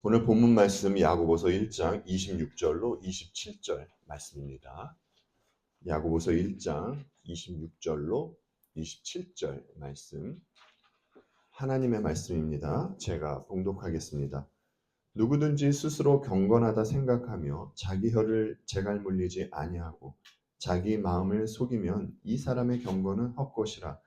오늘 본문 말씀 야고보서 1장 26절로 27절 말씀입니다. 야고보서 1장 26절로 27절 말씀, 하나님의 말씀입니다. 제가 봉독하겠습니다. 누구든지 스스로 경건하다 생각하며 자기 혀를 재갈 물리지 아니하고 자기 마음을 속이면 이 사람의 경건은 헛것이라.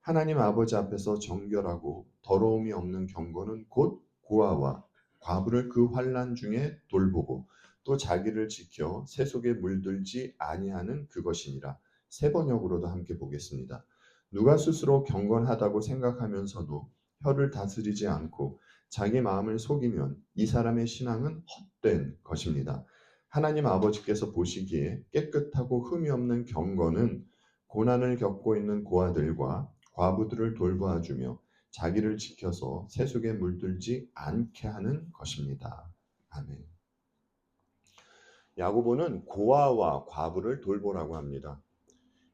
하나님 아버지 앞에서 정결하고 더러움이 없는 경건은 곧 고아와 과부를 그 환난 중에 돌보고 또 자기를 지켜 새 속에 물들지 아니하는 그것이니라. 세 번역으로도 함께 보겠습니다. 누가 스스로 경건하다고 생각하면서도 혀를 다스리지 않고 자기 마음을 속이면 이 사람의 신앙은 헛된 것입니다. 하나님 아버지께서 보시기에 깨끗하고 흠이 없는 경건은 고난을 겪고 있는 고아들과 과부들을 돌보아주며 자기를 지켜서 세속에 물들지 않게 하는 것입니다. 아멘. 야고보는 고아와 과부를 돌보라고 합니다.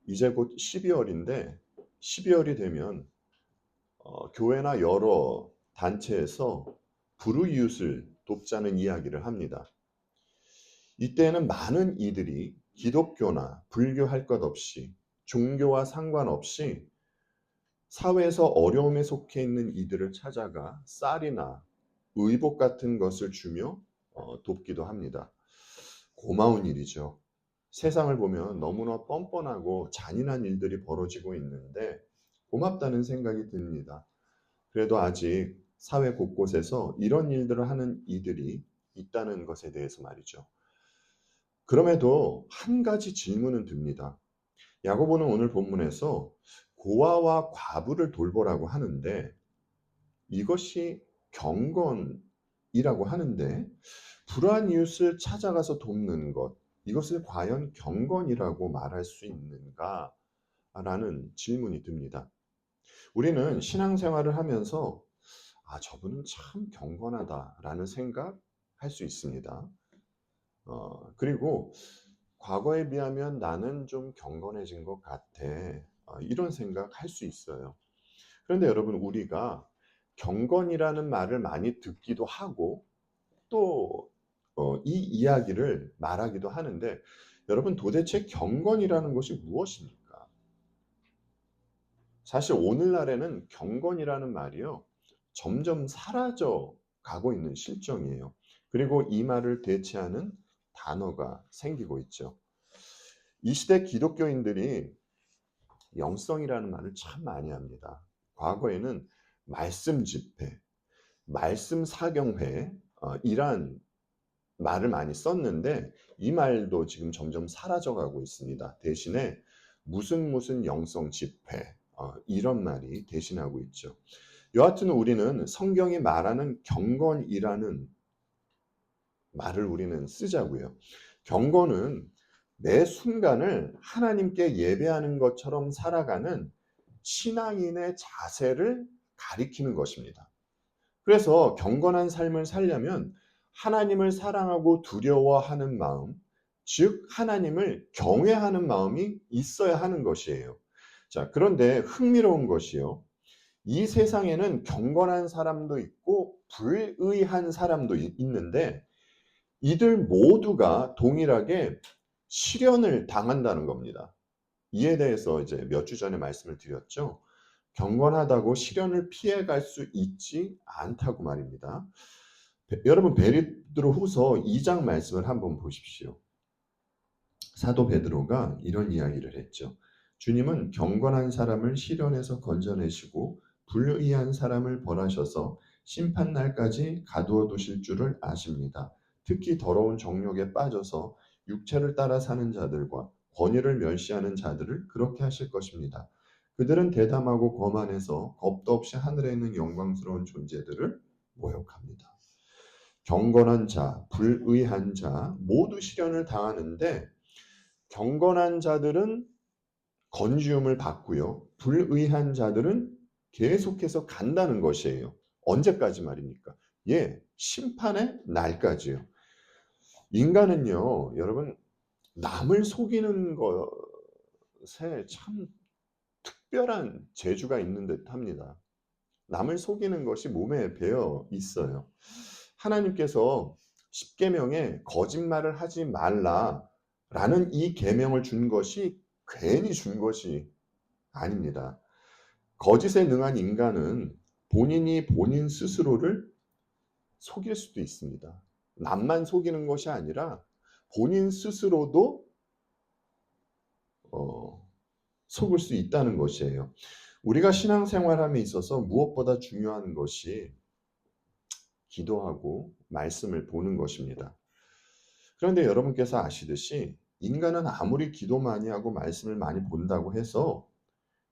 이제 곧 12월인데 12월이 되면 교회나 여러 단체에서 불우이웃을 돕자는 이야기를 합니다. 이때에는 많은 이들이 기독교나 불교 할 것 없이 종교와 상관없이 사회에서 어려움에 속해 있는 이들을 찾아가 쌀이나 의복 같은 것을 주며 돕기도 합니다. 고마운 일이죠. 세상을 보면 너무나 뻔뻔하고 잔인한 일들이 벌어지고 있는데 고맙다는 생각이 듭니다. 그래도 아직 사회 곳곳에서 이런 일들을 하는 이들이 있다는 것에 대해서 말이죠. 그럼에도 한 가지 질문은 듭니다. 야고보는 오늘 본문에서 고아와 과부를 돌보라고 하는데 이것이 경건이라고 하는데 불우한 이웃을 찾아가서 돕는 것, 이것을 과연 경건이라고 말할 수 있는가? 라는 질문이 듭니다. 우리는 신앙생활을 하면서 저분은 참 경건하다라는 생각할 수 있습니다. 그리고 과거에 비하면 나는 좀 경건해진 것 같아. 이런 생각할 수 있어요. 그런데 여러분, 우리가 경건이라는 말을 많이 듣기도 하고 또 이 이야기를 말하기도 하는데 여러분, 도대체 경건이라는 것이 무엇입니까? 사실 오늘날에는 경건이라는 말이요, 점점 사라져 가고 있는 실정이에요. 그리고 이 말을 대체하는 단어가 생기고 있죠. 이 시대 기독교인들이 영성이라는 말을 참 많이 합니다. 과거에는 말씀 집회, 말씀 사경회 이란 말을 많이 썼는데 이 말도 지금 점점 사라져가고 있습니다. 대신에 무슨 영성 집회 이런 말이 대신하고 있죠. 여하튼 우리는 성경이 말하는 경건이라는 말을 우리는 쓰자고요. 경건은 매 순간을 하나님께 예배하는 것처럼 살아가는 신앙인의 자세를 가리키는 것입니다. 그래서 경건한 삶을 살려면 하나님을 사랑하고 두려워하는 마음, 즉 하나님을 경외하는 마음이 있어야 하는 것이에요. 자, 그런데 흥미로운 것이요, 이 세상에는 경건한 사람도 있고 불의한 사람도 있는데 이들 모두가 동일하게 시련을 당한다는 겁니다. 이에 대해서 이제 몇 주 전에 말씀을 드렸죠. 경건하다고 시련을 피해갈 수 있지 않다고 말입니다. 여러분, 베드로후서 2장 말씀을 한번 보십시오. 사도 베드로가 이런 이야기를 했죠. 주님은 경건한 사람을 시련에서 건져내시고 불의한 사람을 벌하셔서 심판날까지 가두어 두실 줄을 아십니다. 특히 더러운 정욕에 빠져서 육체를 따라 사는 자들과 권위를 멸시하는 자들을 그렇게 하실 것입니다. 그들은 대담하고 거만해서 겁도 없이 하늘에 있는 영광스러운 존재들을 모욕합니다. 경건한 자, 불의한 자 모두 시련을 당하는데 경건한 자들은 건지움을 받고요, 불의한 자들은 계속해서 간다는 것이에요. 언제까지 말입니까? 심판의 날까지요. 인간은요, 여러분, 남을 속이는 것에 참 특별한 재주가 있는 듯 합니다. 남을 속이는 것이 몸에 배어 있어요. 하나님께서 십계명에 거짓말을 하지 말라라는 이 계명을 준 것이 괜히 준 것이 아닙니다. 거짓에 능한 인간은 본인이 본인 스스로를 속일 수도 있습니다. 남만 속이는 것이 아니라 본인 스스로도 속을 수 있다는 것이에요. 우리가 신앙생활함에 있어서 무엇보다 중요한 것이 기도하고 말씀을 보는 것입니다. 그런데 여러분께서 아시듯이 인간은 아무리 기도 많이 하고 말씀을 많이 본다고 해서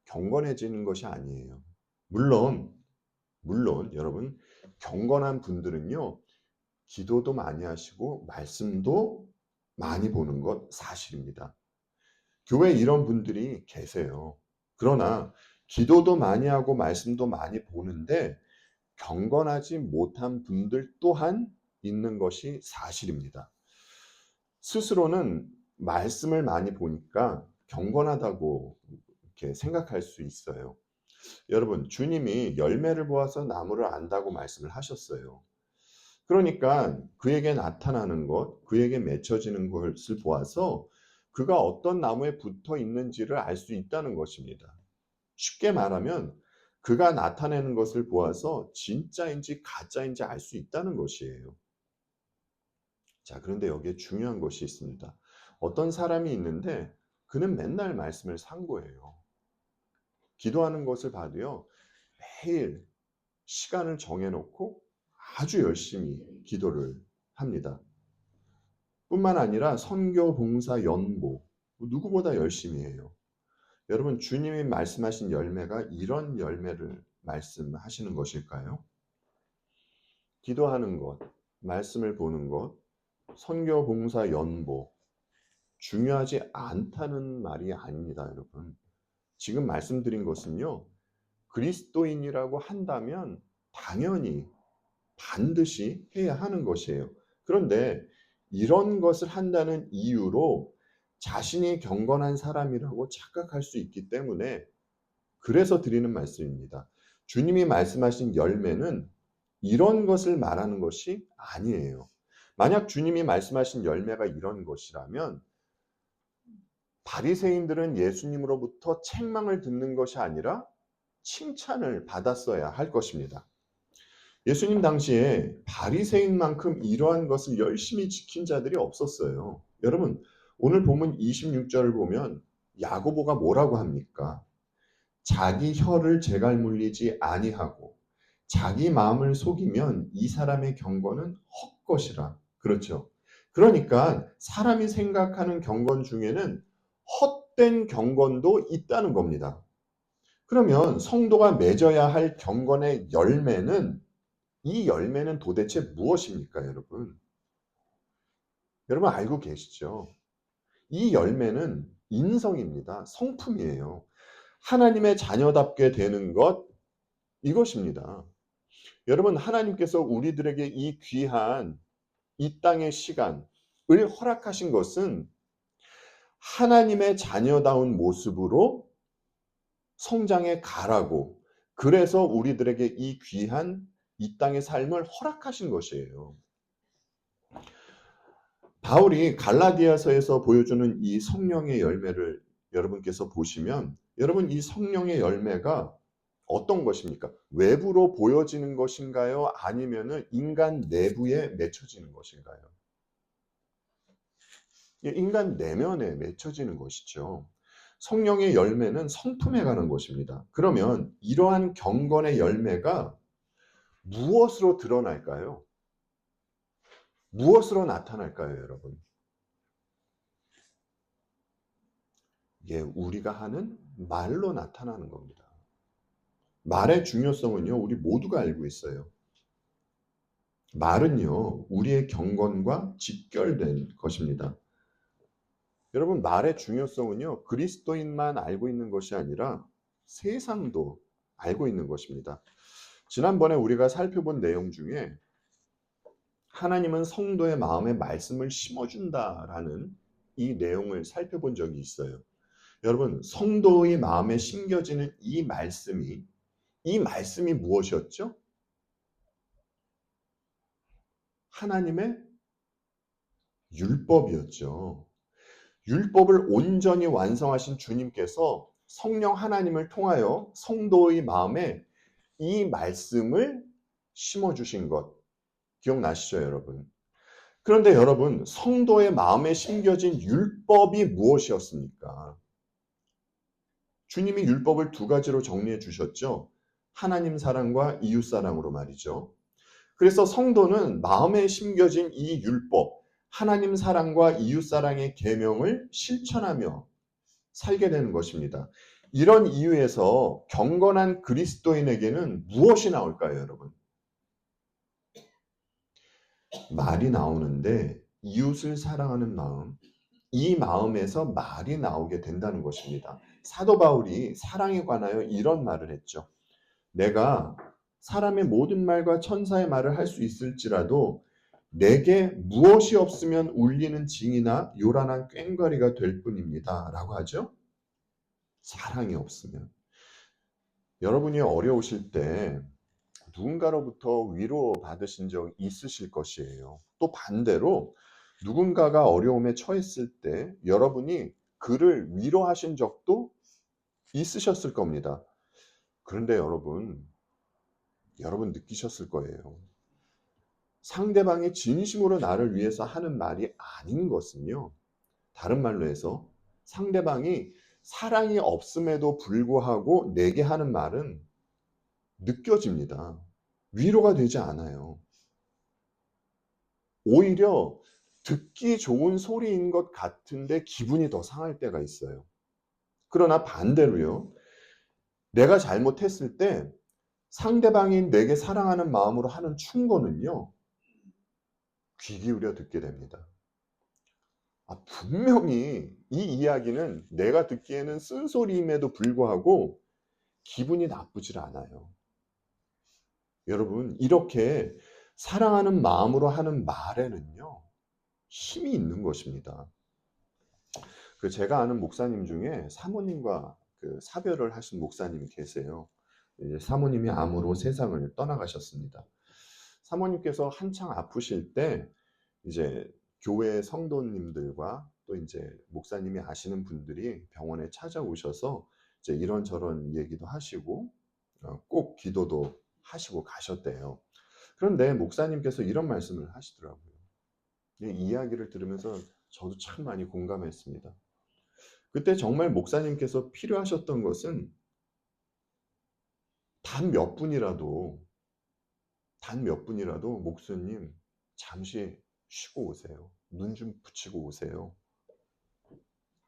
경건해지는 것이 아니에요. 물론 여러분 경건한 분들은요. 기도도 많이 하시고 말씀도 많이 보는 것 사실입니다. 교회에 이런 분들이 계세요. 그러나 기도도 많이 하고 말씀도 많이 보는데 경건하지 못한 분들 또한 있는 것이 사실입니다. 스스로는 말씀을 많이 보니까 경건하다고 이렇게 생각할 수 있어요. 여러분, 주님이 열매를 보아서 나무를 안다고 말씀을 하셨어요. 그러니까 그에게 나타나는 것, 그에게 맺혀지는 것을 보아서 그가 어떤 나무에 붙어 있는지를 알 수 있다는 것입니다. 쉽게 말하면 그가 나타내는 것을 보아서 진짜인지 가짜인지 알 수 있다는 것이에요. 자, 그런데 여기에 중요한 것이 있습니다. 어떤 사람이 있는데 그는 맨날 말씀을 상고해요. 기도하는 것을 봐도요. 매일 시간을 정해놓고 아주 열심히 기도를 합니다. 뿐만 아니라 선교, 봉사, 연보 누구보다 열심히 해요. 여러분 주님이 말씀하신 열매가 이런 열매를 말씀하시는 것일까요? 기도하는 것, 말씀을 보는 것, 선교, 봉사, 연보 중요하지 않다는 말이 아닙니다, 여러분. 지금 말씀드린 것은요. 그리스도인이라고 한다면 당연히 반드시 해야 하는 것이에요. 그런데 이런 것을 한다는 이유로 자신이 경건한 사람이라고 착각할 수 있기 때문에 그래서 드리는 말씀입니다. 주님이 말씀하신 열매는 이런 것을 말하는 것이 아니에요. 만약 주님이 말씀하신 열매가 이런 것이라면 바리새인들은 예수님으로부터 책망을 듣는 것이 아니라 칭찬을 받았어야 할 것입니다. 예수님 당시에 바리새인만큼 이러한 것을 열심히 지킨 자들이 없었어요. 여러분, 오늘 본문 26절을 보면 야고보가 뭐라고 합니까? 자기 혀를 제갈 물리지 아니하고 자기 마음을 속이면 이 사람의 경건은 헛것이라. 그렇죠. 그러니까 사람이 생각하는 경건 중에는 헛된 경건도 있다는 겁니다. 그러면 성도가 맺어야 할 경건의 열매는 이 열매는 도대체 무엇입니까, 여러분? 여러분 알고 계시죠? 이 열매는 인성입니다. 성품이에요. 하나님의 자녀답게 되는 것, 이것입니다. 여러분, 하나님께서 우리들에게 이 귀한 이 땅의 시간을 허락하신 것은 하나님의 자녀다운 모습으로 성장해 가라고, 그래서 우리들에게 이 귀한 이 땅의 삶을 허락하신 것이에요. 바울이 갈라디아서에서 보여주는 이 성령의 열매를 여러분께서 보시면 여러분 이 성령의 열매가 어떤 것입니까? 외부로 보여지는 것인가요? 아니면은 인간 내부에 맺혀지는 것인가요? 인간 내면에 맺혀지는 것이죠. 성령의 열매는 성품에 가는 것입니다. 그러면 이러한 경건의 열매가 무엇으로 드러날까요? 무엇으로 나타날까요, 여러분? 예, 우리가 하는 말로 나타나는 겁니다. 말의 중요성은요, 우리 모두가 알고 있어요. 말은요, 우리의 경건과 직결된 것입니다. 여러분, 말의 중요성은요, 그리스도인만 알고 있는 것이 아니라 세상도 알고 있는 것입니다. 지난번에 우리가 살펴본 내용 중에 하나님은 성도의 마음에 말씀을 심어준다라는 이 내용을 살펴본 적이 있어요. 여러분, 성도의 마음에 심겨지는 이 말씀이 무엇이었죠? 하나님의 율법이었죠. 율법을 온전히 완성하신 주님께서 성령 하나님을 통하여 성도의 마음에 이 말씀을 심어주신 것 기억나시죠, 여러분? 그런데 여러분, 성도의 마음에 심겨진 율법이 무엇이었습니까? 주님이 율법을 두 가지로 정리해 주셨죠. 하나님 사랑과 이웃 사랑으로 말이죠. 그래서 성도는 마음에 심겨진 이 율법, 하나님 사랑과 이웃 사랑의 계명을 실천하며 살게 되는 것입니다. 이런 이유에서 경건한 그리스도인에게는 무엇이 나올까요, 여러분? 말이 나오는데 이웃을 사랑하는 마음, 이 마음에서 말이 나오게 된다는 것입니다. 사도 바울이 사랑에 관하여 이런 말을 했죠. 내가 사람의 모든 말과 천사의 말을 할 수 있을지라도 내게 무엇이 없으면 울리는 징이나 요란한 꽹과리가 될 뿐입니다. 라고 하죠. 사랑이 없으면. 여러분이 어려우실 때 누군가로부터 위로 받으신 적 있으실 것이에요. 또 반대로 누군가가 어려움에 처했을 때 여러분이 그를 위로하신 적도 있으셨을 겁니다. 그런데 여러분 느끼셨을 거예요. 상대방이 진심으로 나를 위해서 하는 말이 아닌 것은요. 다른 말로 해서 상대방이 사랑이 없음에도 불구하고 내게 하는 말은 느껴집니다. 위로가 되지 않아요. 오히려 듣기 좋은 소리인 것 같은데 기분이 더 상할 때가 있어요. 그러나 반대로요. 내가 잘못했을 때 상대방이 내게 사랑하는 마음으로 하는 충고는요. 귀 기울여 듣게 됩니다. 분명히 이 이야기는 내가 듣기에는 쓴소리임에도 불구하고 기분이 나쁘질 않아요. 여러분, 이렇게 사랑하는 마음으로 하는 말에는요, 힘이 있는 것입니다. 제가 아는 목사님 중에 사모님과 사별을 하신 목사님이 계세요. 이제 사모님이 암으로 세상을 떠나가셨습니다. 사모님께서 한창 아프실 때 이제 교회 성도님들과 또 이제 목사님이 아시는 분들이 병원에 찾아오셔서 이제 이런저런 얘기도 하시고 꼭 기도도 하시고 가셨대요. 그런데 목사님께서 이런 말씀을 하시더라고요. 이 이야기를 들으면서 저도 참 많이 공감했습니다. 그때 정말 목사님께서 필요하셨던 것은 단 몇 분이라도 목사님 잠시 쉬고 오세요. 눈 좀 붙이고 오세요.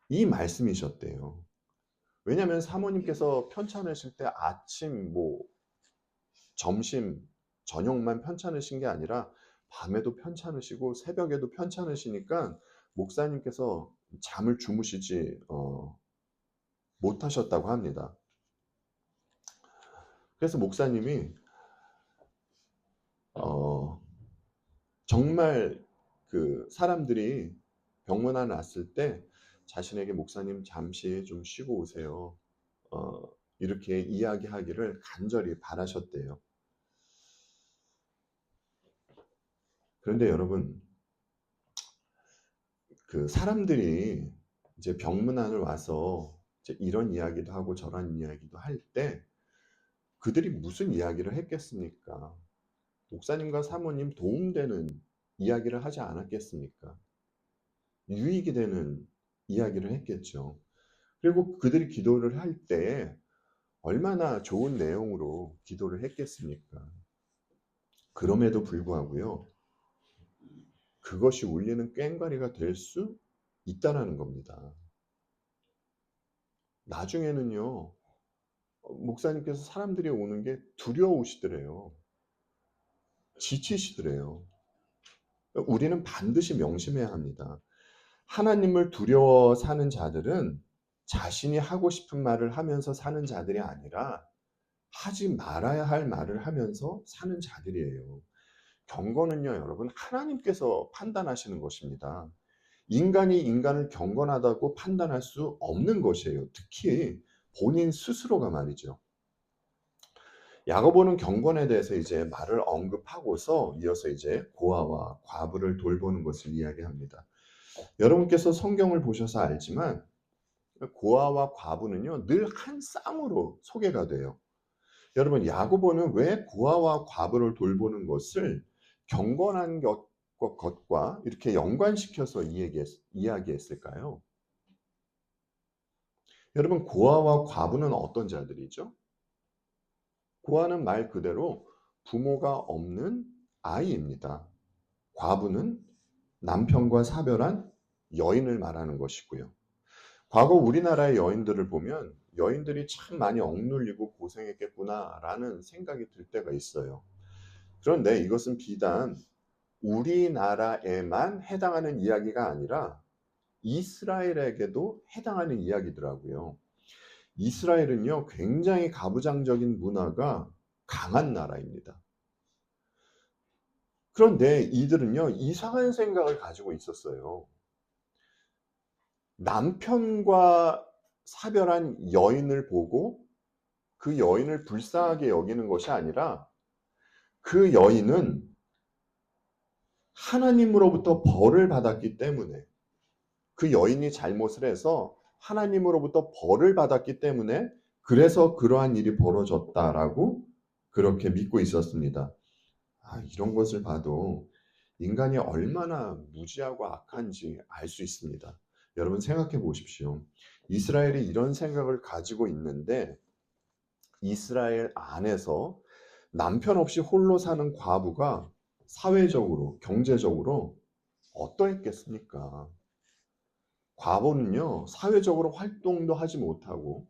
이 말씀이셨대요. 왜냐하면 사모님께서 편찮으실 때 아침, 점심, 저녁만 편찮으신 게 아니라 밤에도 편찮으시고 새벽에도 편찮으시니까 목사님께서 잠을 주무시지 못하셨다고 합니다. 그래서 목사님이 정말 사람들이 병문안 왔을 때 자신에게 목사님 잠시 좀 쉬고 오세요. 이렇게 이야기하기를 간절히 바라셨대요. 그런데 여러분, 사람들이 이제 병문안을 와서 이제 이런 이야기도 하고 저런 이야기도 할 때 그들이 무슨 이야기를 했겠습니까? 목사님과 사모님 도움되는 이야기를 하지 않았겠습니까? 유익이 되는 이야기를 했겠죠. 그리고 그들이 기도를 할 때 얼마나 좋은 내용으로 기도를 했겠습니까? 그럼에도 불구하고요. 그것이 울리는 꽹과리가 될 수 있다라는 겁니다. 나중에는요. 목사님께서 사람들이 오는 게 두려우시더래요. 지치시더래요. 우리는 반드시 명심해야 합니다. 하나님을 두려워 사는 자들은 자신이 하고 싶은 말을 하면서 사는 자들이 아니라 하지 말아야 할 말을 하면서 사는 자들이에요. 경건은요, 여러분, 하나님께서 판단하시는 것입니다. 인간이 인간을 경건하다고 판단할 수 없는 것이에요. 특히 본인 스스로가 말이죠. 야고보는 경건에 대해서 이제 말을 언급하고서 이어서 이제 고아와 과부를 돌보는 것을 이야기합니다. 여러분께서 성경을 보셔서 알지만 고아와 과부는요, 늘 한 쌍으로 소개가 돼요. 여러분, 야고보는 왜 고아와 과부를 돌보는 것을 경건한 것과 이렇게 연관시켜서 이야기했을까요? 여러분, 고아와 과부는 어떤 자들이죠? 고아는 말 그대로 부모가 없는 아이입니다. 과부는 남편과 사별한 여인을 말하는 것이고요. 과거 우리나라의 여인들을 보면 여인들이 참 많이 억눌리고 고생했겠구나라는 생각이 들 때가 있어요. 그런데 이것은 비단 우리나라에만 해당하는 이야기가 아니라 이스라엘에게도 해당하는 이야기더라고요. 이스라엘은요, 굉장히 가부장적인 문화가 강한 나라입니다. 그런데 이들은요, 이상한 생각을 가지고 있었어요. 남편과 사별한 여인을 보고 그 여인을 불쌍하게 여기는 것이 아니라 그 여인은 하나님으로부터 벌을 받았기 때문에, 그 여인이 잘못을 해서 하나님으로부터 벌을 받았기 때문에 그래서 그러한 일이 벌어졌다라고 그렇게 믿고 있었습니다. 이런 것을 봐도 인간이 얼마나 무지하고 악한지 알 수 있습니다. 여러분 생각해 보십시오. 이스라엘이 이런 생각을 가지고 있는데 이스라엘 안에서 남편 없이 홀로 사는 과부가 사회적으로, 경제적으로 어떠했겠습니까? 과부는요, 사회적으로 활동도 하지 못하고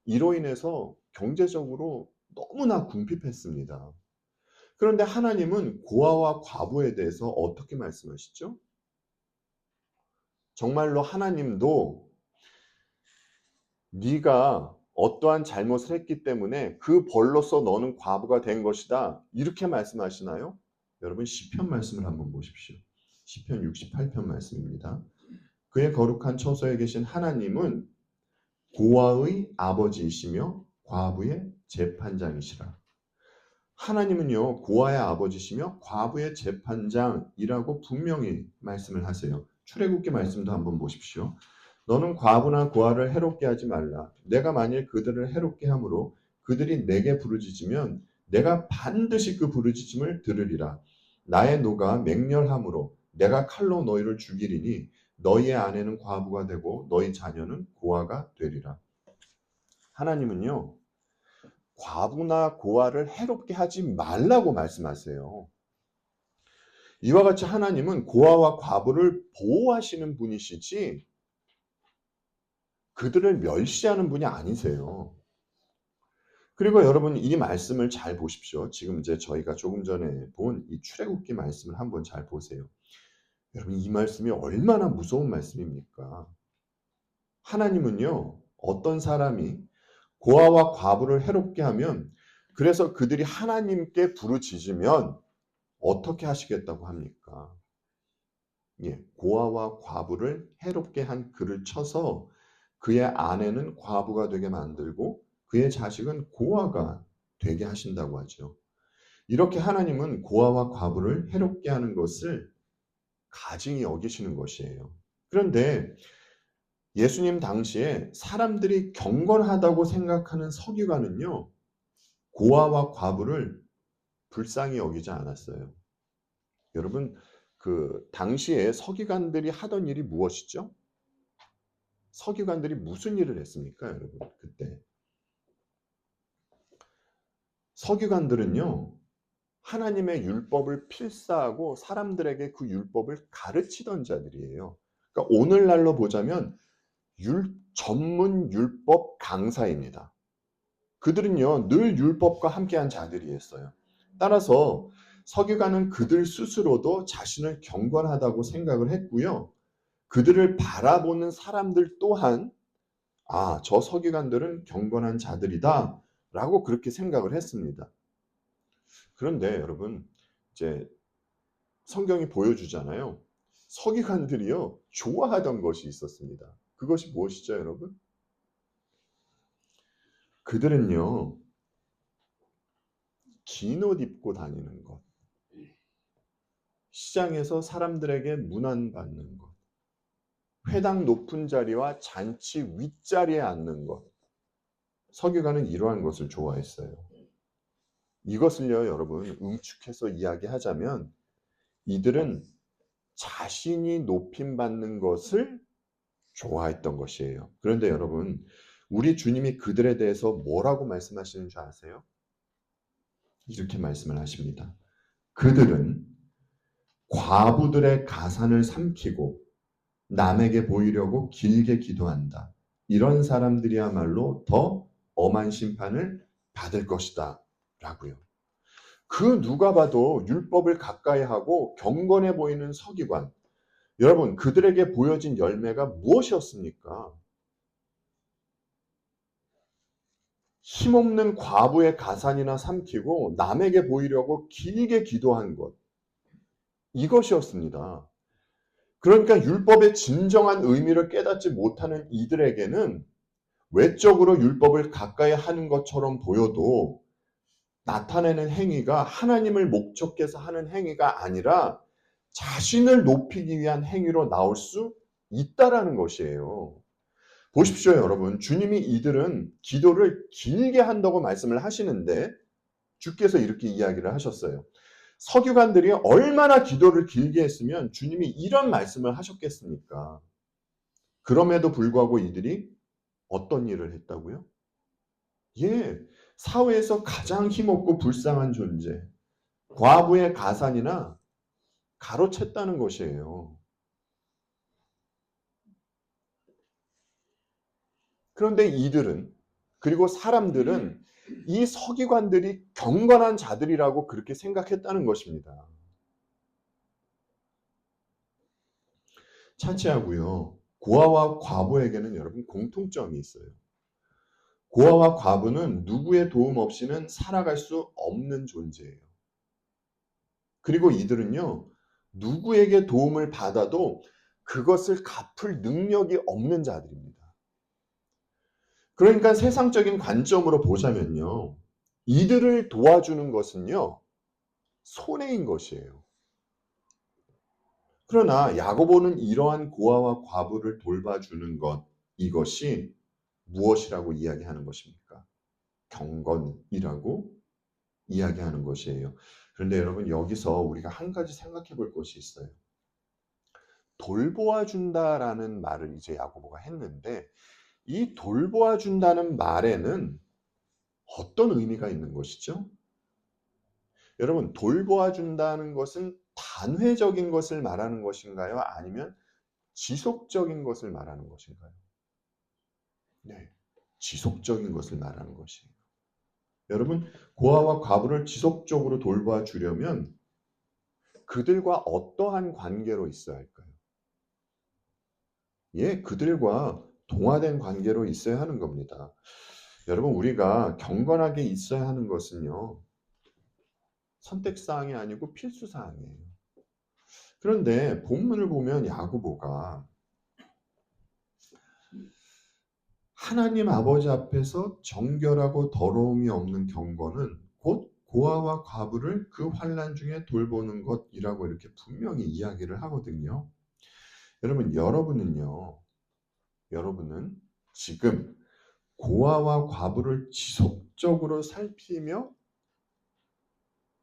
이로 인해서 경제적으로 너무나 궁핍했습니다. 그런데 하나님은 고아와 과부에 대해서 어떻게 말씀하시죠? 정말로 하나님도 네가 어떠한 잘못을 했기 때문에 그 벌로서 너는 과부가 된 것이다. 이렇게 말씀하시나요? 여러분 시편 말씀을 한번 보십시오. 시편 68편 말씀입니다. 그의 거룩한 처소에 계신 하나님은 고아의 아버지이시며 과부의 재판장이시라. 하나님은요, 고아의 아버지시며 과부의 재판장이라고 분명히 말씀을 하세요. 출애굽기 말씀도 한번 보십시오. 너는 과부나 고아를 해롭게 하지 말라. 내가 만일 그들을 해롭게 함으로 그들이 내게 부르짖으면 내가 반드시 그 부르짖음을 들으리라. 나의 노가 맹렬함으로 내가 칼로 너희를 죽이리니 너희의 아내는 과부가 되고 너희 자녀는 고아가 되리라. 하나님은요, 과부나 고아를 해롭게 하지 말라고 말씀하세요. 이와 같이 하나님은 고아와 과부를 보호하시는 분이시지 그들을 멸시하는 분이 아니세요. 그리고 여러분 이 말씀을 잘 보십시오. 지금 이제 저희가 조금 전에 본 이 출애굽기 말씀을 한번 잘 보세요. 여러분 이 말씀이 얼마나 무서운 말씀입니까? 하나님은요, 어떤 사람이 고아와 과부를 해롭게 하면 그래서 그들이 하나님께 부르짖으면 어떻게 하시겠다고 합니까? 예, 고아와 과부를 해롭게 한 그를 쳐서 그의 아내는 과부가 되게 만들고 그의 자식은 고아가 되게 하신다고 하죠. 이렇게 하나님은 고아와 과부를 해롭게 하는 것을 가증히 여기시는 것이에요. 그런데 예수님 당시에 사람들이 경건하다고 생각하는 서기관은요, 고아와 과부를 불쌍히 여기지 않았어요. 여러분, 그 당시에 서기관들이 하던 일이 무엇이죠? 서기관들이 무슨 일을 했습니까, 여러분? 그때 서기관들은요, 하나님의 율법을 필사하고 사람들에게 그 율법을 가르치던 자들이에요. 그러니까 오늘날로 보자면 전문 율법 강사입니다. 그들은요, 늘 율법과 함께한 자들이었어요. 따라서 서기관은 그들 스스로도 자신을 경건하다고 생각을 했고요. 그들을 바라보는 사람들 또한 저 서기관들은 경건한 자들이다 라고 그렇게 생각을 했습니다. 그런데 여러분 이제 성경이 보여주잖아요. 서기관들이요 좋아하던 것이 있었습니다. 그것이 무엇이죠, 여러분? 그들은요 긴 옷 입고 다니는 것, 시장에서 사람들에게 문안받는 것, 회당 높은 자리와 잔치 윗자리에 앉는 것. 서기관은 이러한 것을 좋아했어요. 이것을요, 여러분, 응축해서 이야기하자면 이들은 자신이 높임받는 것을 좋아했던 것이에요. 그런데 여러분, 우리 주님이 그들에 대해서 뭐라고 말씀하시는 줄 아세요? 이렇게 말씀을 하십니다. 그들은 과부들의 가산을 삼키고 남에게 보이려고 길게 기도한다. 이런 사람들이야말로 더 엄한 심판을 받을 것이다. 라고요. 그 누가 봐도 율법을 가까이 하고 경건해 보이는 서기관. 여러분, 그들에게 보여진 열매가 무엇이었습니까? 힘없는 과부의 가산이나 삼키고 남에게 보이려고 길게 기도한 것. 이것이었습니다. 그러니까 율법의 진정한 의미를 깨닫지 못하는 이들에게는 외적으로 율법을 가까이 하는 것처럼 보여도 나타내는 행위가 하나님을 목적해서 하는 행위가 아니라 자신을 높이기 위한 행위로 나올 수 있다라는 것이에요. 보십시오, 여러분. 주님이 이들은 기도를 길게 한다고 말씀을 하시는데 주께서 이렇게 이야기를 하셨어요. 서기관들이 얼마나 기도를 길게 했으면 주님이 이런 말씀을 하셨겠습니까? 그럼에도 불구하고 이들이 어떤 일을 했다고요? 예, 사회에서 가장 힘없고 불쌍한 존재, 과부의 가산이나 가로챘다는 것이에요. 그런데 이들은, 그리고 사람들은 이 서기관들이 경건한 자들이라고 그렇게 생각했다는 것입니다. 차치하고요. 고아와 과부에게는 여러분 공통점이 있어요. 고아와 과부는 누구의 도움 없이는 살아갈 수 없는 존재예요. 그리고 이들은요, 누구에게 도움을 받아도 그것을 갚을 능력이 없는 자들입니다. 그러니까 세상적인 관점으로 보자면요, 이들을 도와주는 것은요, 손해인 것이에요. 그러나 야고보는 이러한 고아와 과부를 돌봐주는 것, 이것이 무엇이라고 이야기하는 것입니까? 경건이라고 이야기하는 것이에요. 그런데 여러분, 여기서 우리가 한 가지 생각해 볼 것이 있어요. 돌보아 준다라는 말을 이제 야고보가 했는데 이 돌보아 준다는 말에는 어떤 의미가 있는 것이죠? 여러분, 돌보아 준다는 것은 단회적인 것을 말하는 것인가요? 아니면 지속적인 것을 말하는 것인가요? 네, 지속적인 것을 말하는 것이에요. 여러분, 고아와 과부를 지속적으로 돌보아 주려면 그들과 어떠한 관계로 있어야 할까요? 예, 그들과 동화된 관계로 있어야 하는 겁니다. 여러분, 우리가 경건하게 있어야 하는 것은요, 선택사항이 아니고 필수사항이에요. 그런데 본문을 보면 야고보가 하나님 아버지 앞에서 정결하고 더러움이 없는 경건은 곧 고아와 과부를 그 환난 중에 돌보는 것이라고 이렇게 분명히 이야기를 하거든요. 여러분, 여러분은 지금 고아와 과부를 지속적으로 살피며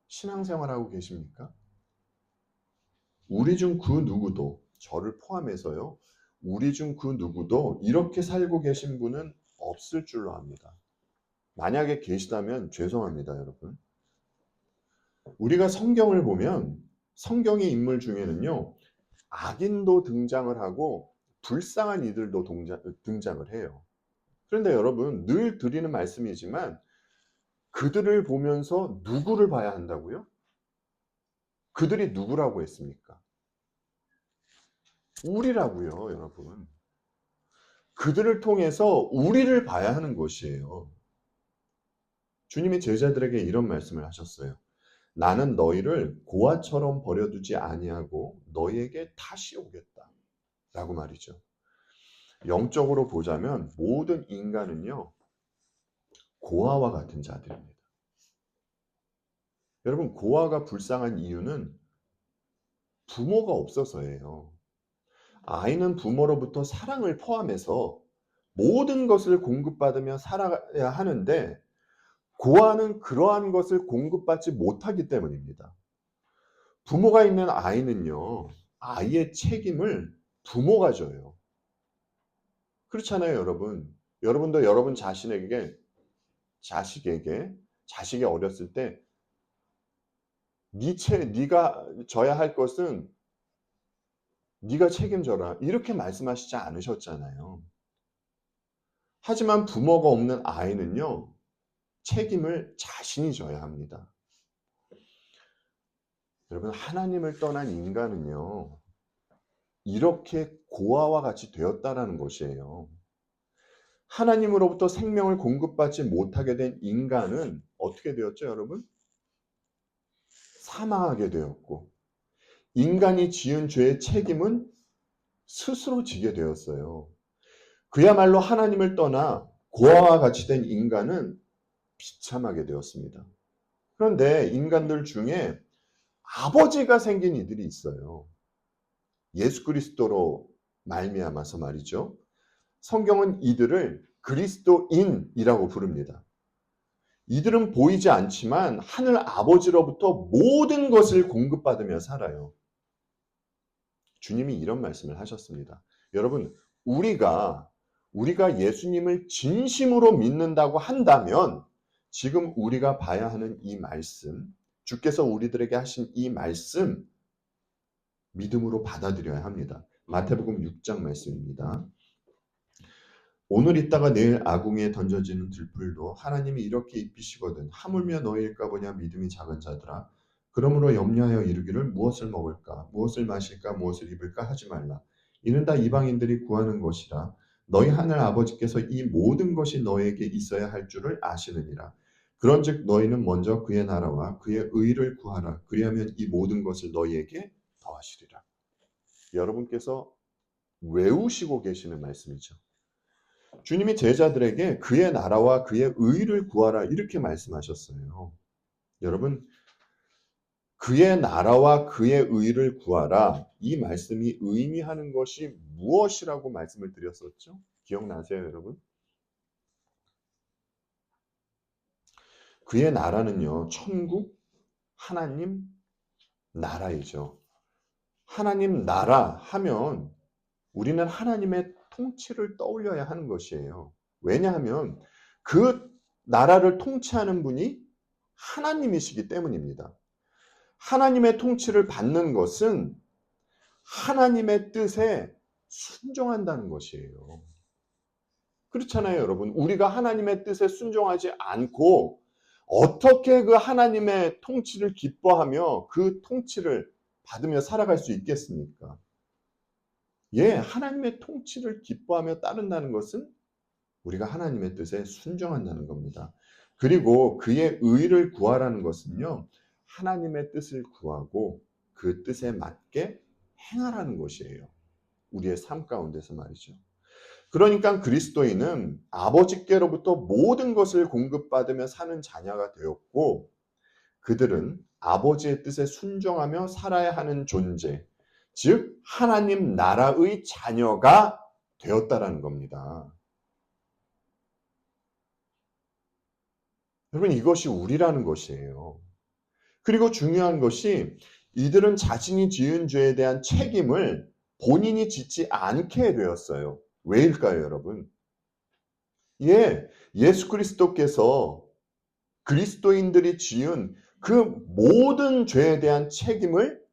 신앙생활하고 계십니까? 우리 중 그 누구도, 저를 포함해서요, 우리 중 그 누구도 이렇게 살고 계신 분은 없을 줄로 압니다. 만약에 계시다면 죄송합니다, 여러분. 우리가 성경을 보면 성경의 인물 중에는요, 악인도 등장을 하고 불쌍한 이들도 등장을 해요. 그런데 여러분, 늘 드리는 말씀이지만 그들을 보면서 누구를 봐야 한다고요? 그들이 누구라고 했습니까? 우리라고요, 여러분. 그들을 통해서 우리를 봐야 하는 것이에요. 주님이 제자들에게 이런 말씀을 하셨어요. 나는 너희를 고아처럼 버려두지 아니하고 너희에게 다시 오겠다. 라고 말이죠. 영적으로 보자면 모든 인간은요, 고아와 같은 자들입니다. 여러분, 고아가 불쌍한 이유는 부모가 없어서예요. 아이는 부모로부터 사랑을 포함해서 모든 것을 공급받으며 살아야 하는데 고아는 그러한 것을 공급받지 못하기 때문입니다. 부모가 있는 아이는요, 아이의 책임을 부모가 져요. 그렇잖아요, 여러분. 여러분도 여러분 자식이 어렸을 때 네가 져야 할 것은 네가 책임져라 이렇게 말씀하시지 않으셨잖아요. 하지만 부모가 없는 아이는요, 책임을 자신이 져야 합니다. 여러분, 하나님을 떠난 인간은요, 이렇게 고아와 같이 되었다라는 것이에요. 하나님으로부터 생명을 공급받지 못하게 된 인간은 어떻게 되었죠, 여러분? 사망하게 되었고, 인간이 지은 죄의 책임은 스스로 지게 되었어요. 그야말로 하나님을 떠나 고아와 같이 된 인간은 비참하게 되었습니다. 그런데 인간들 중에 아버지가 생긴 이들이 있어요. 예수 그리스도로 말미암아서 말이죠. 성경은 이들을 그리스도인이라고 부릅니다. 이들은 보이지 않지만 하늘 아버지로부터 모든 것을 공급받으며 살아요. 주님이 이런 말씀을 하셨습니다. 여러분, 우리가 예수님을 진심으로 믿는다고 한다면 지금 우리가 봐야 하는 이 말씀, 주께서 우리들에게 하신 이 말씀 믿음으로 받아들여야 합니다. 마태복음 6장 말씀입니다. 오늘 있다가 내일 아궁이에 던져지는 들풀도 하나님이 이렇게 입히시거든 하물며 너희일까 보냐 믿음이 작은 자들아. 그러므로 염려하여 이르기를 무엇을 먹을까 무엇을 마실까 무엇을 입을까 하지 말라. 이는 다 이방인들이 구하는 것이라. 너희 하늘 아버지께서 이 모든 것이 너희에게 있어야 할 줄을 아시느니라. 그런즉 너희는 먼저 그의 나라와 그의 의를 구하라. 그리하면 이 모든 것을 너희에게 더하시리라. 여러분께서 외우시고 계시는 말씀이죠. 주님이 제자들에게 그의 나라와 그의 의를 구하라 이렇게 말씀하셨어요. 여러분, 그의 나라와 그의 의를 구하라 이 말씀이 의미하는 것이 무엇이라고 말씀을 드렸었죠? 기억나세요, 여러분? 그의 나라는요, 천국, 하나님, 나라이죠. 하나님 나라 하면 우리는 하나님의 통치를 떠올려야 하는 것이에요. 왜냐하면 그 나라를 통치하는 분이 하나님이시기 때문입니다. 하나님의 통치를 받는 것은 하나님의 뜻에 순종한다는 것이에요. 그렇잖아요, 여러분. 우리가 하나님의 뜻에 순종하지 않고 어떻게 그 하나님의 통치를 기뻐하며 그 통치를 받으며 살아갈 수 있겠습니까? 예, 하나님의 통치를 기뻐하며 따른다는 것은 우리가 하나님의 뜻에 순종한다는 겁니다. 그리고 그의 의를 구하라는 것은요, 하나님의 뜻을 구하고 그 뜻에 맞게 행하라는 것이에요. 우리의 삶 가운데서 말이죠. 그러니까 그리스도인은 아버지께로부터 모든 것을 공급받으며 사는 자녀가 되었고, 그들은 아버지의 뜻에 순종하며 살아야 하는 존재, 즉 하나님 나라의 자녀가 되었다라는 겁니다. 여러분, 이것이 우리라는 것이에요. 그리고 중요한 것이 이들은 자신이 지은 죄에 대한 책임을 본인이 짓지 않게 되었어요. 왜일까요, 여러분? 예, 예수 그리스도께서 그리스도인들이 지은 그 모든 죄에 대한 책임을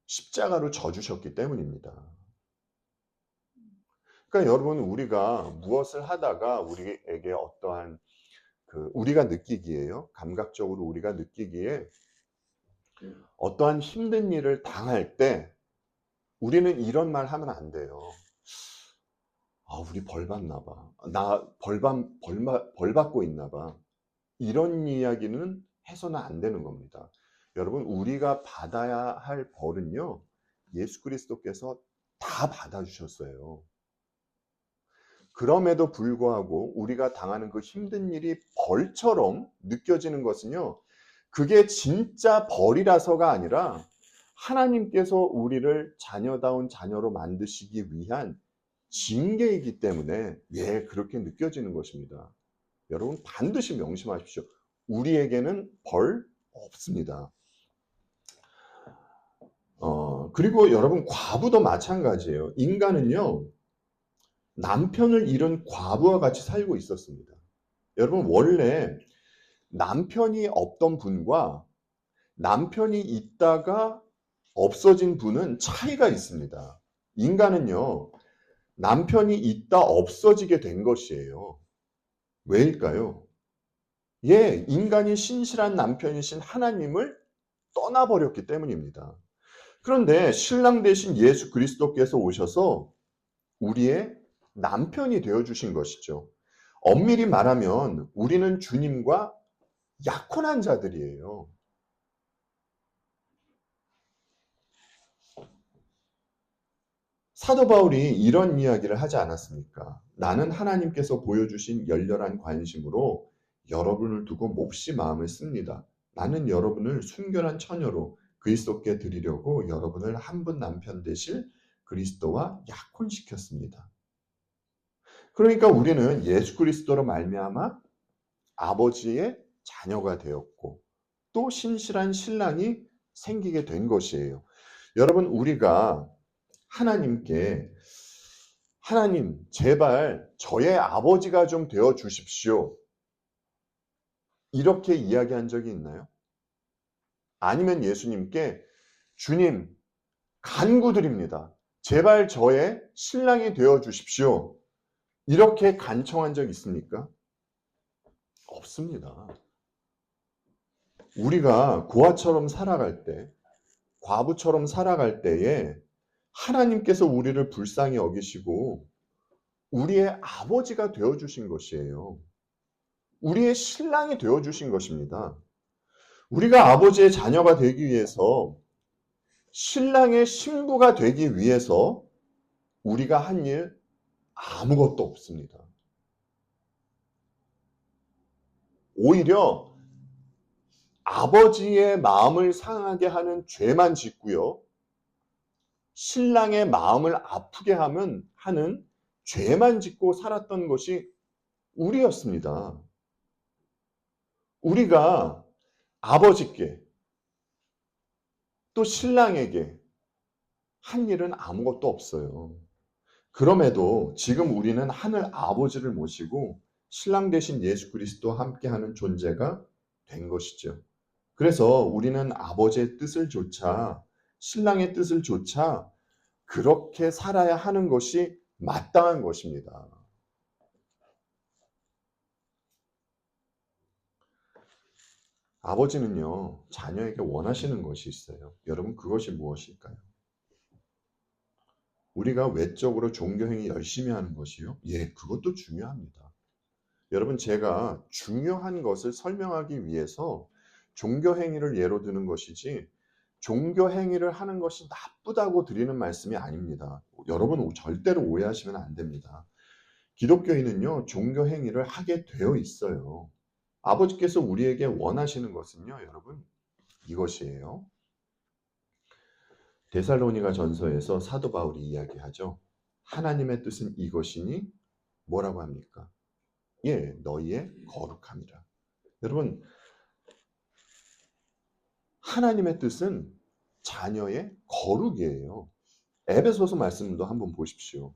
십자가로 져주셨기 때문입니다. 그러니까 여러분, 우리가 무엇을 하다가 우리에게 어떠한 우리가 느끼기에요. 감각적으로 우리가 느끼기에 어떠한 힘든 일을 당할 때 우리는 이런 말 하면 안 돼요. 아, 우리 벌 받나 봐. 나 벌 받고 있나 봐. 이런 이야기는 해서는 안 되는 겁니다. 여러분, 우리가 받아야 할 벌은요, 예수 그리스도께서 다 받아주셨어요. 그럼에도 불구하고 우리가 당하는 그 힘든 일이 벌처럼 느껴지는 것은요, 그게 진짜 벌이라서가 아니라 하나님께서 우리를 자녀다운 자녀로 만드시기 위한 징계이기 때문에 그렇게 느껴지는 것입니다. 여러분 반드시 명심하십시오. 우리에게는 벌 없습니다. 그리고 여러분 과부도 마찬가지예요. 인간은요, 남편을 잃은 과부와 같이 살고 있었습니다. 여러분 원래 남편이 없던 분과 남편이 있다가 없어진 분은 차이가 있습니다. 인간은요, 남편이 있다 없어지게 된 것이에요. 왜일까요? 인간이 신실한 남편이신 하나님을 떠나버렸기 때문입니다. 그런데 신랑 되신 예수 그리스도께서 오셔서 우리의 남편이 되어주신 것이죠. 엄밀히 말하면 우리는 주님과 약혼한 자들이에요. 사도 바울이 이런 이야기를 하지 않았습니까? 나는 하나님께서 보여주신 열렬한 관심으로 여러분을 두고 몹시 마음을 씁니다. 나는 여러분을 순결한 처녀로 그리스도께 드리려고 여러분을 한 분 남편 되실 그리스도와 약혼시켰습니다. 그러니까 우리는 예수 그리스도로 말미암아 아버지의 자녀가 되었고 또 신실한 신랑이 생기게 된 것이에요. 여러분 우리가 하나님께 하나님 제발 저의 아버지가 좀 되어 주십시오. 이렇게 이야기한 적이 있나요? 아니면 예수님께 주님 간구드립니다. 제발 저의 신랑이 되어 주십시오. 이렇게 간청한 적 있습니까? 없습니다. 우리가 고아처럼 살아갈 때, 과부처럼 살아갈 때에 하나님께서 우리를 불쌍히 여기시고 우리의 아버지가 되어주신 것이에요. 우리의 신랑이 되어주신 것입니다. 우리가 아버지의 자녀가 되기 위해서 신랑의 신부가 되기 위해서 우리가 한 일 아무것도 없습니다. 오히려 아버지의 마음을 상하게 하는 죄만 짓고요. 신랑의 마음을 아프게 하는 죄만 짓고 살았던 것이 우리였습니다. 우리가 아버지께 또 신랑에게 한 일은 아무것도 없어요. 그럼에도 지금 우리는 하늘 아버지를 모시고 신랑 되신 예수 그리스도와 함께하는 존재가 된 것이죠. 그래서 우리는 아버지의 뜻을 조차 신랑의 뜻을 조차 그렇게 살아야 하는 것이 마땅한 것입니다. 아버지는요, 자녀에게 원하시는 것이 있어요. 여러분, 그것이 무엇일까요? 우리가 외적으로 종교행위 열심히 하는 것이요? 그것도 중요합니다. 여러분, 제가 중요한 것을 설명하기 위해서 종교행위를 예로 드는 것이지, 종교행위를 하는 것이 나쁘다고 드리는 말씀이 아닙니다. 여러분, 절대로 오해하시면 안 됩니다. 기독교인은요, 종교행위를 하게 되어 있어요. 아버지께서 우리에게 원하시는 것은요, 여러분, 이것이에요. 데살로니가 전서에서 사도 바울이 이야기하죠. 하나님의 뜻은 이것이니 뭐라고 합니까? 너희의 거룩함이라. 여러분, 하나님의 뜻은 자녀의 거룩이에요. 에베소서 말씀도 한번 보십시오.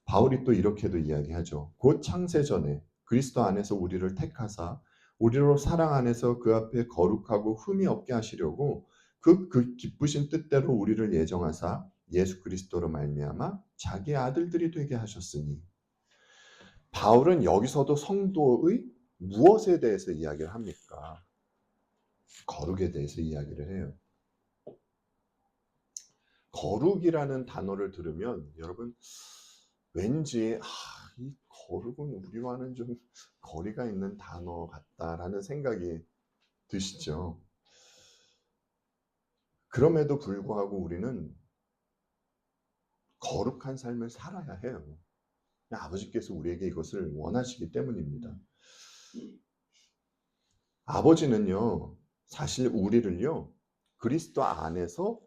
바울이 또 이렇게도 이야기하죠. 곧 창세 전에 그리스도 안에서 우리를 택하사 우리로 사랑 안에서 그 앞에 거룩하고 흠이 없게 하시려고 그 기쁘신 뜻대로 우리를 예정하사 예수 그리스도로 말미암아 자기 아들들이 되게 하셨으니. 바울은 여기서도 성도의 무엇에 대해서 이야기를 합니까? 거룩에 대해서 이야기를 해요. 거룩이라는 단어를 들으면 여러분 왠지 이 거룩은 우리와는 좀 거리가 있는 단어 같다라는 생각이 드시죠. 그럼에도 불구하고 우리는 거룩한 삶을 살아야 해요. 아버지께서 우리에게 이것을 원하시기 때문입니다. 아버지는요, 사실 우리를요, 그리스도 안에서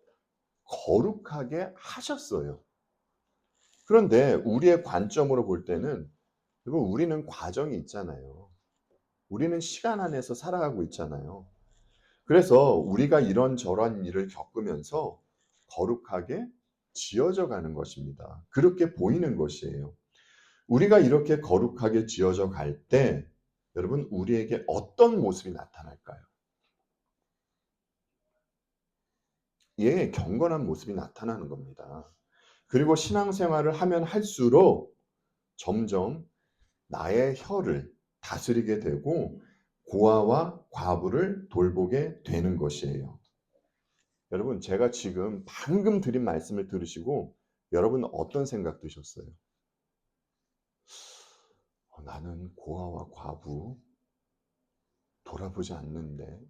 거룩하게 하셨어요. 그런데 우리의 관점으로 볼 때는 여러분, 우리는 과정이 있잖아요. 우리는 시간 안에서 살아가고 있잖아요. 그래서 우리가 이런저런 일을 겪으면서 거룩하게 지어져 가는 것입니다. 그렇게 보이는 것이에요. 우리가 이렇게 거룩하게 지어져 갈 때 여러분, 우리에게 어떤 모습이 나타날까요? 예, 경건한 모습이 나타나는 겁니다. 그리고 신앙생활을 하면 할수록 점점 나의 혀를 다스리게 되고 고아와 과부를 돌보게 되는 것이에요. 여러분, 제가 지금 방금 드린 말씀을 들으시고 여러분 어떤 생각 드셨어요? 나는 고아와 과부 돌아보지 않는데,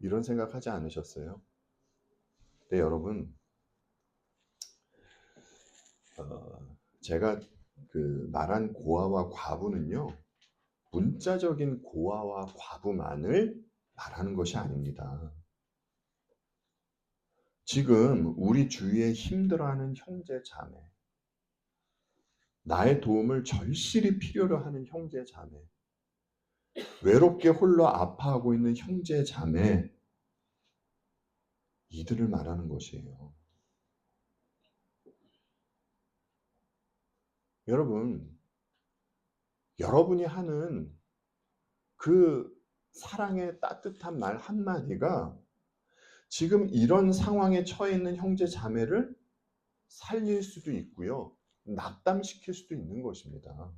이런 생각하지 않으셨어요? 네, 여러분, 제가 말한 고아와 과부는요, 문자적인 고아와 과부만을 말하는 것이 아닙니다. 지금 우리 주위에 힘들어하는 형제 자매, 나의 도움을 절실히 필요로 하는 형제 자매, 외롭게 홀로 아파하고 있는 형제 자매, 이들을 말하는 것이에요. 여러분, 여러분이 하는 그 사랑의 따뜻한 말 한마디가 지금 이런 상황에 처해 있는 형제 자매를 살릴 수도 있고요, 낙담시킬 수도 있는 것입니다.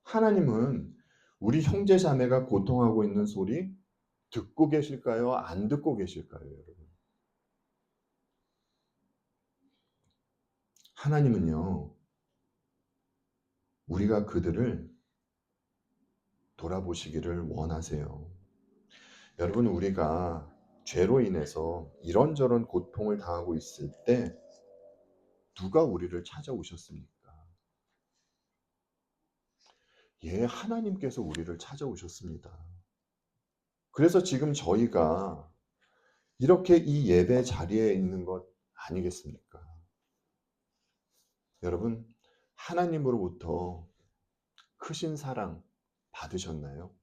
하나님은 우리 형제 자매가 고통하고 있는 소리 듣고 계실까요? 안 듣고 계실까요, 여러분? 하나님은요, 우리가 그들을 돌아보시기를 원하세요. 여러분, 우리가 죄로 인해서 이런저런 고통을 당하고 있을 때 누가 우리를 찾아오셨습니까? 예, 하나님께서 우리를 찾아오셨습니다. 그래서 지금 저희가 이렇게 이 예배 자리에 있는 것 아니겠습니까? 여러분, 하나님으로부터 크신 사랑 받으셨나요?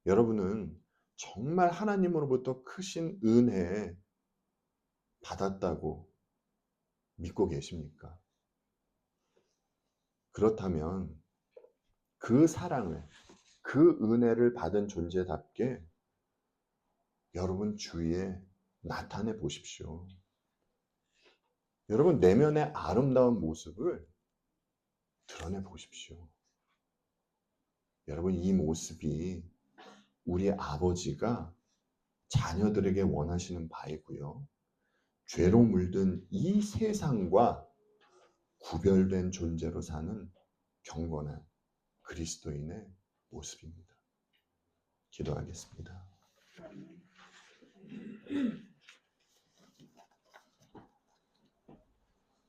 여러분은 정말 하나님으로부터 크신 은혜 받았다고 믿고 계십니까? 그렇다면 그 사랑을, 그 은혜를 받은 존재답게 여러분 주위에 나타내 보십시오. 여러분 내면의 아름다운 모습을 드러내 보십시오. 여러분, 이 모습이 우리 아버지가 자녀들에게 원하시는 바이고요, 죄로 물든 이 세상과 구별된 존재로 사는 경건한 그리스도인의 모습입니다. 기도하겠습니다.